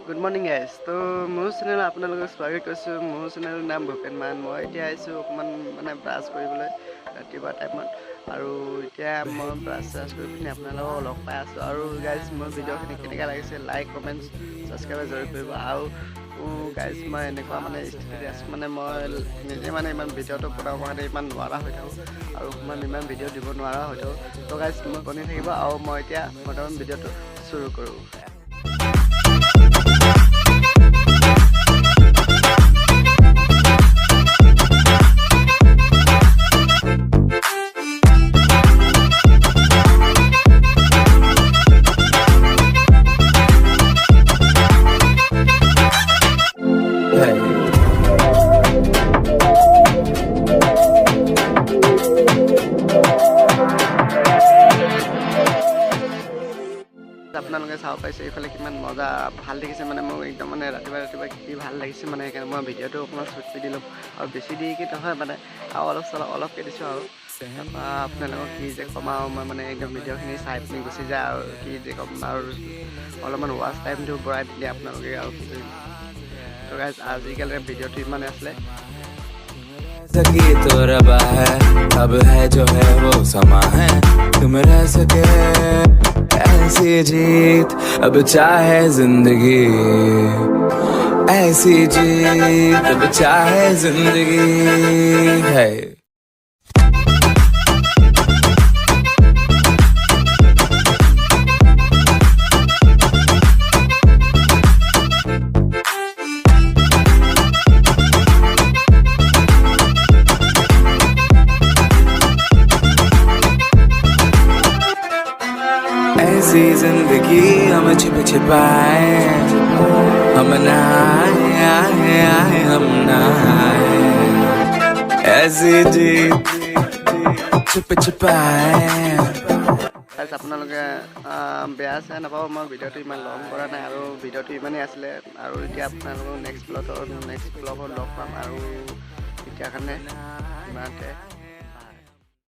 Good morning guys. তো মোৰ channel আপোনালোকক স্বাগত কৰিছোঁ। মোৰ চেনেলৰ নাম ভূপেন মান। মই এতিয়া আহিছোঁ অকণমান মানে ব্ৰাছ কৰিবলৈ ৰাতিপুৱা টাইমত, আৰু এতিয়া মই ব্ৰাছ কৰি পিনি আপোনালোকক লগ পাই আছোঁ। আৰু গাইজ মোৰ ভিডিঅ'খিনি কেনেকৈ লাগিছে লাইক কমেণ্ট ছাবস্ক্ৰাইব জৰুৰ কৰিব। আৰু গাইজ মই এনেকুৱা মানে স্থিতিত আছোঁ, মানে মই নিজে মানে ইমান ভিডিঅ'টো বনাব কাৰণে ইমান নোৱাৰা হৈ থাকোঁ, আৰু ইমান ভিডিঅ' দিব নোৱাৰা হৈ থাকোঁ। তো গাইজ মই বনি থাকিব, আৰু মই এতিয়া বৰ্তমান ভিডিঅ'টো চুৰু কৰোঁ। আপোনালোকে চাব পাইছে এইফালে কিমান মজা ভাল দেখিছে, মানে মোক একদম মানে ৰাতিপুৱা কি ভাল লাগিছে, মানে সেইকাৰণে মই ভিডিঅ'টো অকণমান শ্বুট কৰি দিলোঁ। আৰু বেছি দেৰিকৈ নহয় মানে, আৰু অলপকৈ দিছোঁ। আৰু তাৰপৰা আপোনালোকক কি যে ক'ম, আৰু মই মানে একদম ভিডিঅ'খিনি চাই পিনি গুচি যায়, আৰু কি যে ক'ম, আৰু অলপমান ৱাচ টাইমটো বঢ়াই দিলে আপোনালোকে, আৰু কি কৰিম। তো গাইজ আজিকালি ভিডিঅ'টো ইমানে আছিলে। सकी तो रबा है, अब है जो है वो समा है, तुम रह सके ऐसी जीत, अब चाहे जिंदगी ऐसी जीत, अब चाहे जिंदगी है। ऐसी जिंदगी हम छिपाए, हम नहाए हम नहाए, ऐसी जीत छिपाए। আপোনালোকে বেয়া চাই নাপাব, মই ভিডিঅ'টো ইমান লং কৰা নাই, আৰু ভিডিঅ'টো ইমানেই আছিলে। আৰু এতিয়া আপোনালোকক নেক্সট ব্লগত লগ পাম, আৰু এতিয়া কাৰণে ইমানতে।